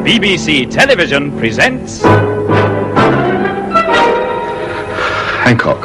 BBC Television presents... Hancock.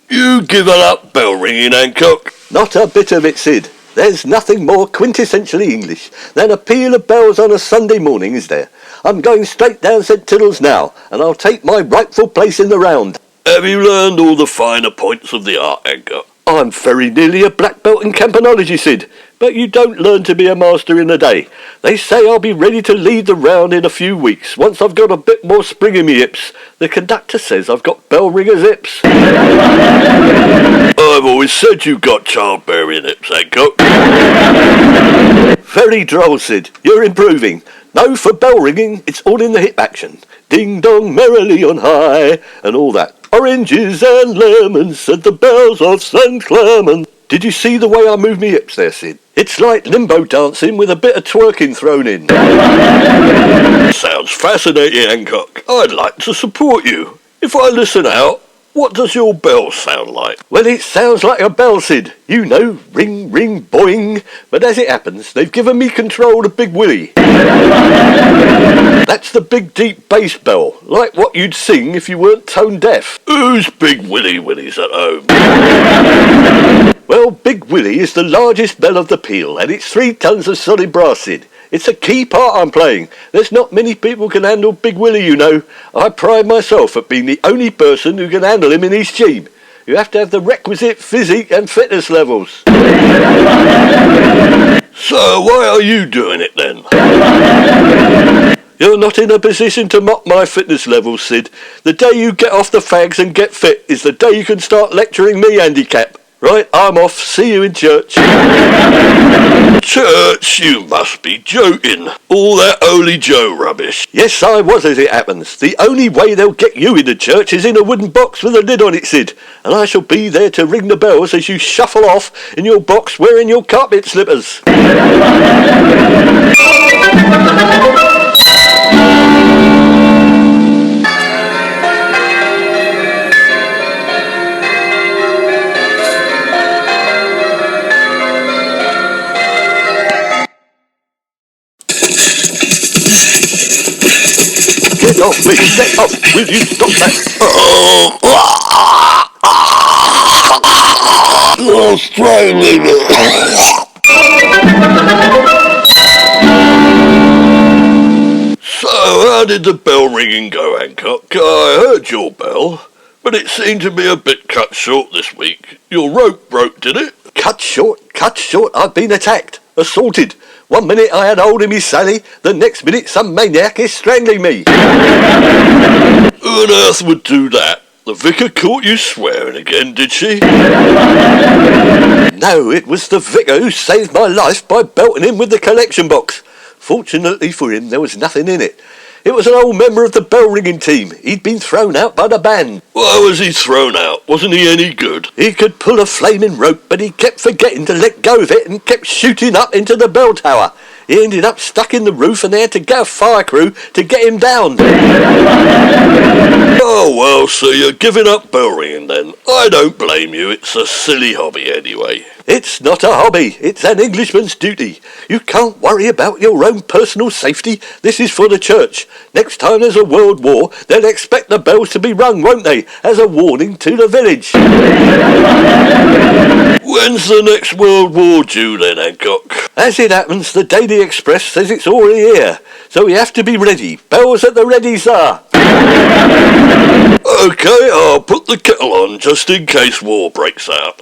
You given up bell ringing, Hancock? Not a bit of it, Sid. There's nothing more quintessentially English than a peal of bells on a Sunday morning, is there? I'm going straight down St. Tiddles now, and I'll take my rightful place in the round. Have you learned all the finer points of the art, Hancock? I'm very nearly a black belt in campanology, Sid, but you don't learn to be a master in a day. They say I'll be ready to lead the round in a few weeks, once I've got a bit more spring in me hips. The conductor says I've got bell ringer's hips. I've always said you got childbearing hips, Hancock. Very droll, Sid. You're improving. No, for bell ringing, it's all in the hip action. Ding dong merrily on high, and all that. Oranges and lemons, said the bells of St. Clement. Did you see the way I move me hips there, Sid? It's like limbo dancing with a bit of twerking thrown in. Sounds fascinating, Hancock. I'd like to support you. If I listen out, what does your bell sound like? Well, it sounds like a bell, Sid. You know, ring, ring, boing. But as it happens, they've given me control of Big Willie. That's the big, deep bass bell, like what you'd sing if you weren't tone deaf. Who's Big Willie's at home? Well, Big Willie is the largest bell of the peal, and it's 3 tons of solid brass, Sid. It's a key part I'm playing. There's not many people can handle Big Willie, you know. I pride myself at being the only person who can handle him in his team. You have to have the requisite physique and fitness levels. So why are you doing it then? You're not in a position to mock my fitness levels, Sid. The day you get off the fags and get fit is the day you can start lecturing me handicap. Right, I'm off. See you in church. Church? You must be joking. All that Holy Joe rubbish. Yes, I was, as it happens. The only way they'll get you into church is in a wooden box with a lid on it, Sid. And I shall be there to ring the bells as you shuffle off in your box wearing your carpet slippers. Get off me, get off, will you stop that? Oh, strangling it. So, how did the bell ringing go, Hancock? I heard your bell, but it seemed to be a bit cut short this week. Your rope broke, did it? Cut short, I've been attacked, assaulted. 1 minute I had hold of me Sally, the next minute some maniac is strangling me. Who on earth would do that? The vicar caught you swearing again, did she? No, it was the vicar who saved my life by belting him with the collection box. Fortunately for him, there was nothing in it. It was an old member of the bell ringing team. He'd been thrown out by the band. Why was he thrown out? Wasn't he any good? He could pull a flaming rope, but he kept forgetting to let go of it and kept shooting up into the bell tower. He ended up stuck in the roof and they had to get a fire crew to get him down. Oh well, so you're giving up bell ringing then. I don't blame you, it's a silly hobby anyway. It's not a hobby, it's an Englishman's duty. You can't worry about your own personal safety. This is for the church. Next time there's a world war, they'll expect the bells to be rung, won't they, as a warning to the village. When's the next world war due then, Hancock? As it happens, the Daily Express says it's already here, so we have to be ready. Bells at the ready, sir. Okay, I'll put the kettle on just in case war breaks out.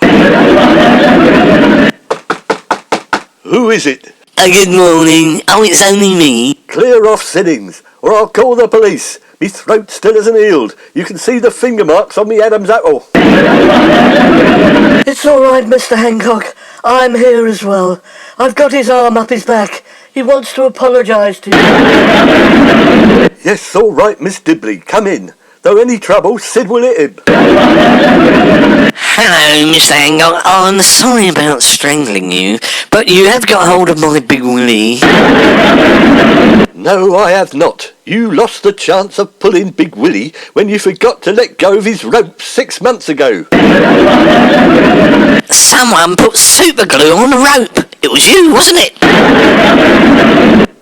Who is it? Good morning. Oh, it's only me. Clear off, Siddings, or I'll call the police. Me throat still isn't healed. You can see the finger marks on me Adam's apple. It's all right, Mr. Hancock. I'm here as well. I've got his arm up his back. He wants to apologise to you. Yes, all right, Miss Dibley. Come in. Though any trouble, Sid will hit him. Hello, Mr. Hancock. I'm sorry about strangling you, but you have got hold of my big willy. No, I have not. You lost the chance of pulling Big Willie when you forgot to let go of his rope 6 months ago. Someone put super glue on the rope. It was you, wasn't it?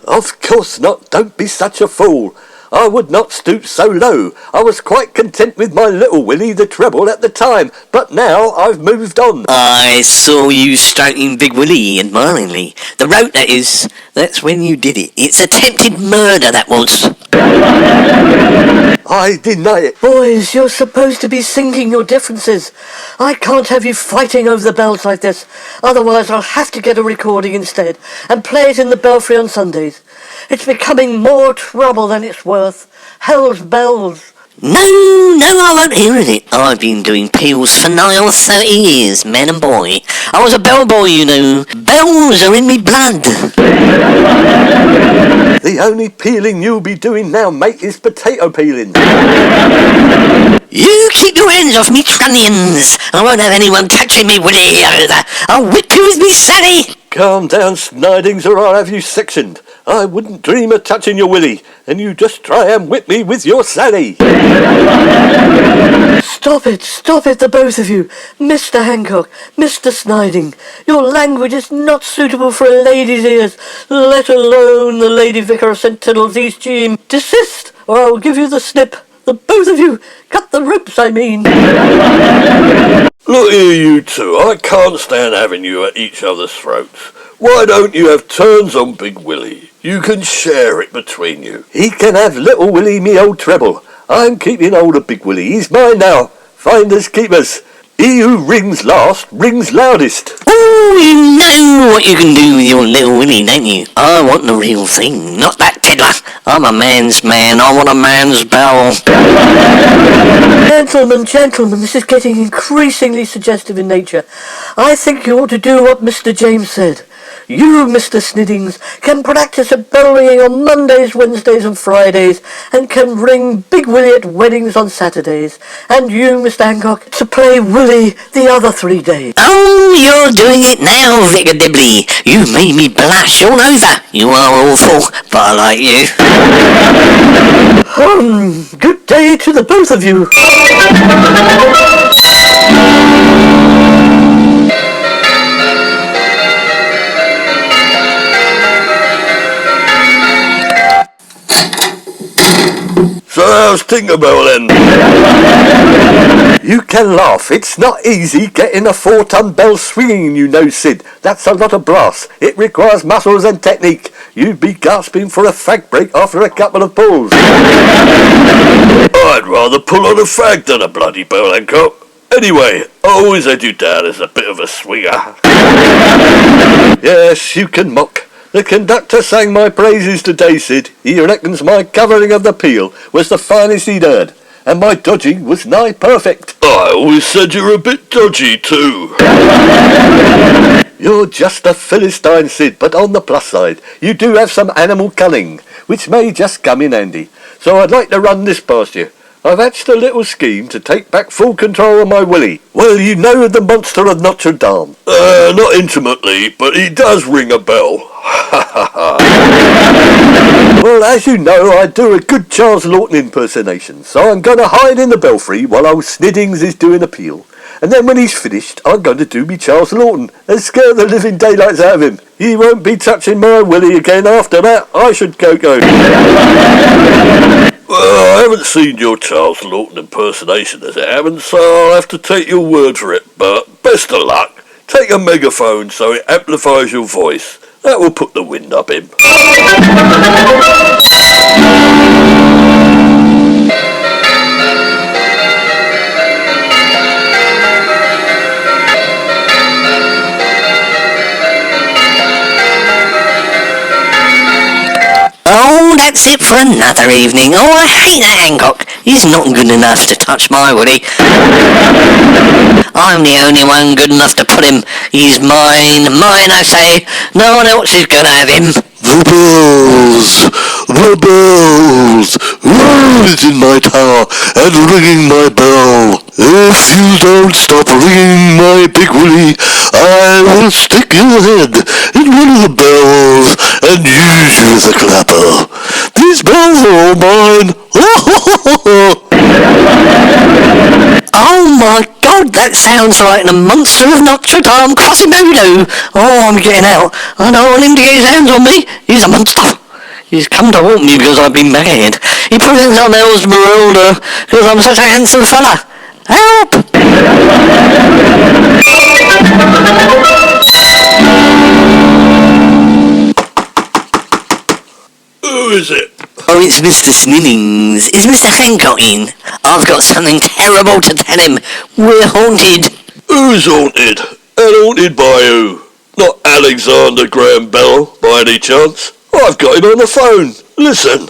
Of course not. Don't be such a fool. I would not stoop so low. I was quite content with my little Willie the treble at the time, but now I've moved on. I saw you stroking Big Willie admiringly. The rope, that is. That's when you did it. It's attempted murder, that was. I deny it. Boys, you're supposed to be sinking your differences. I can't have you fighting over the bells like this. Otherwise, I'll have to get a recording instead and play it in the belfry on Sundays. It's becoming more trouble than it's worth. Hell's bells. No, I won't hear of it. I've been doing peals for nigh on 30 years, man and boy. I was a bellboy, you know. Bells are in me blood. The only peeling you'll be doing now, mate, is potato peeling. You keep your hands off me trunnions. I won't have anyone touching me willy either. I'll whip you with me Sally. Calm down, Snidings, or I'll have you sectioned. I wouldn't dream of touching your Willie, and you just try and whip me with your Sally. Stop it, the both of you. Mr. Hancock, Mr. Sniding. Your language is not suitable for a lady's ears, let alone the Lady Vicar of St. Tidal's East Cheam. Desist, or I'll give you the snip. The both of you. Cut the ropes, I mean. Look here, you two. I can't stand having you at each other's throats. Why don't you have turns on Big Willie? You can share it between you. He can have little Willie, me old treble. I'm keeping hold of Big Willie. He's mine now. Finders keepers. He who rings last rings loudest. Oh, you know what you can do with your little Willie, don't you? I want the real thing, not that tiddler. I'm a man's man. I want a man's bell. Gentlemen, this is getting increasingly suggestive in nature. I think you ought to do what Mr. James said. You, Mr. Sniddings, can practice at bell ringing on Mondays, Wednesdays and Fridays, and can ring Big Willie at weddings on Saturdays. And you, Mr. Hancock, to play Willie the other 3 days. Oh, you're doing it now, Vicar Dibley. You made me blush all over. You are awful, but I like you. Good day to the both of you. So how's Tinkerbell then? You can laugh. It's not easy getting a 4-ton bell swinging, you know, Sid. That's a lot of brass. It requires muscles and technique. You'd be gasping for a fag break after a couple of pulls. I'd rather pull on a fag than a bloody bell, Hancock. Anyway, I always had you down as a bit of a swinger. Yes, you can mock. The conductor sang my praises today, Sid. He reckons my covering of the peal was the finest he'd heard, and my dodging was nigh perfect. I always said you were a bit dodgy too. You're just a Philistine, Sid, but on the plus side, you do have some animal cunning, which may just come in handy. So I'd like to run this past you. I've hatched a little scheme to take back full control of my Willie. Well, you know the monster of Notre Dame. Not intimately, but he does ring a bell. Well, as you know, I do a good Charles Laughton impersonation, so I'm going to hide in the belfry while old Sniddings is doing a peal. And then when he's finished, I'm going to do me Charles Laughton and scare the living daylights out of him. He won't be touching my Willie again after that. I should go. Well, I haven't seen your Charles Laughton impersonation as it happens, so I'll have to take your word for it. But best of luck. Take a megaphone so it amplifies your voice. That will put the wind up him. Oh, that's it for another evening. Oh, I hate that Hancock. He's not good enough to touch my Willie. I'm the only one good enough to put him. He's mine, I say. No one else is gonna have him. The bells! Rise in my tower, and ringing my bell. If you don't stop ringing my Big Willie, I will stick your head in one of the bells and use you as a clapper. These bells are all mine. Oh my God, that sounds like the monster of Notre Dame, Quasimodo. Oh, I'm getting out. I don't want him to get his hands on me. He's a monster. He's come to haunt me because I've been mad. He presents on El's Marauder because I'm such a handsome fella. Help! Who is it? Oh, it's Mr. Sniddings. Is Mr. Hancock in? I've got something terrible to tell him. We're haunted. Who's haunted? And haunted by who? Not Alexander Graham Bell, by any chance? I've got him on the phone. Listen.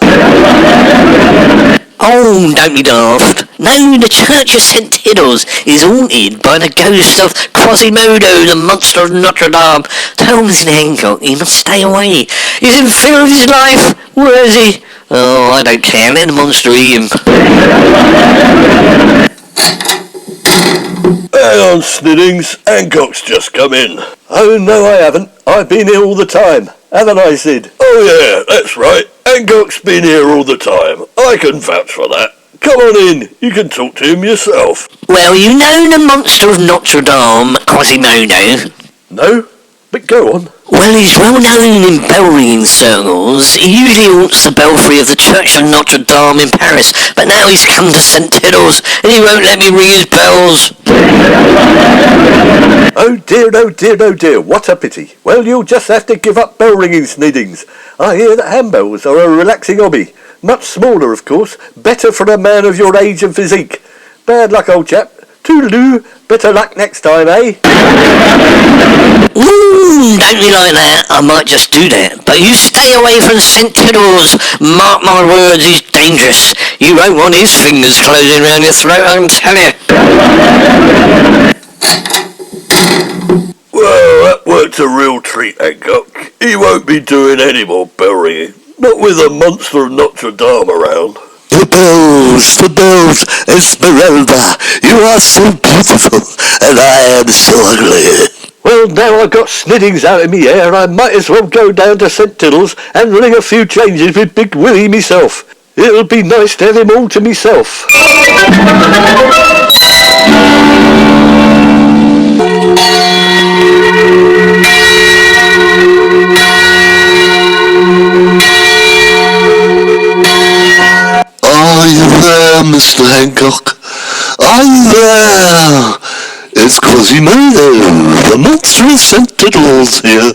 Oh, don't be daft. No, the Church of St. Tiddles is haunted by the ghost of Quasimodo, the monster of Notre Dame. Tell Mr. Hancock he must stay away. He's in fear of his life. Where is he? Oh, I don't care. Let the monster eat him. Hang on, Sniddings. Hancock's just come in. Oh, no, I haven't. I've been here all the time. Haven't I, Sid? Oh, yeah, that's right. Hancock's been here all the time. I can vouch for that. Come on in. You can talk to him yourself. Well, you know the monster of Notre Dame, Quasimodo? No, but go on. Well, he's well known in bell-ringing circles. He usually haunts the belfry of the Church of Notre Dame in Paris, but now he's come to St. Tiddles, and he won't let me ring his bells. Oh dear, oh dear, oh dear, what a pity. Well, you'll just have to give up bell ringing, Sniddings. I hear that handbells are a relaxing hobby. Much smaller, of course. Better for a man of your age and physique. Bad luck, old chap. Toodaloo. Better luck next time, eh? Ooh, don't be like that. I might just do that. But you stay away from St. Tiddles. Mark my words, he's dangerous. You won't want his fingers closing around your throat, I can tell you. Well, that worked a real treat, Hancock. He won't be doing any more bell ringing. Not with the monster of Notre Dame around. The bells, Esmeralda. You are so beautiful, and I am so ugly. Well, now I've got Sniddings out of me hair, I might as well go down to St. Tiddles and ring a few changes with Big Willie myself. It'll be nice to have him all to myself. Are you there, Mr. Hancock? Are you there? It's Quasimodo, the monster of St. Tiddles here.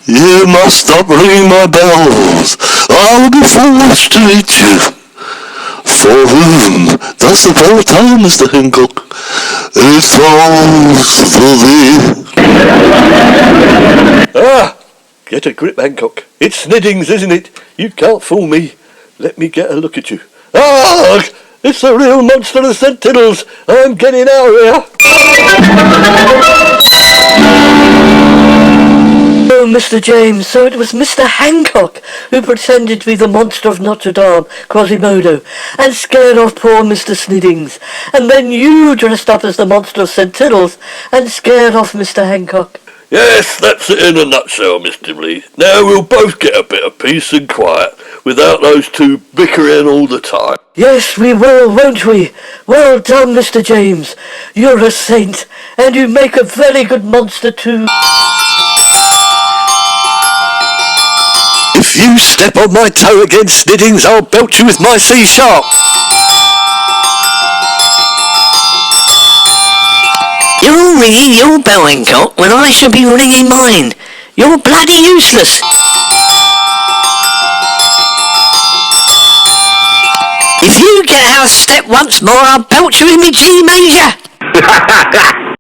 You must stop ringing my bells. I'll be forced to eat you. For whom does the bell toll, Mr. Hancock? It tolls for thee. Ah! Get a grip, Hancock. It's Sniddings, isn't it? You can't fool me. Let me get a look at you. Ah! It's the real monster of St. Tiddles. I'm getting out of here. Oh, Mr. James, so it was Mr. Hancock who pretended to be the monster of Notre Dame, Quasimodo, and scared off poor Mr. Sniddings. And then you dressed up as the monster of St. Tiddles and scared off Mr. Hancock. Yes, that's it in a nutshell, Mr. Lee. Now we'll both get a bit of peace and quiet without those two bickering all the time. Yes, we will, won't we? Well done, Mr. James. You're a saint, and you make a very good monster too. If you step on my toe again, Sniddings, I'll belt you with my C-sharp. You're ringing your bell, Hancock, when I should be ringing mine. You're bloody useless. If you get out of step once more, I'll belt you in me G major.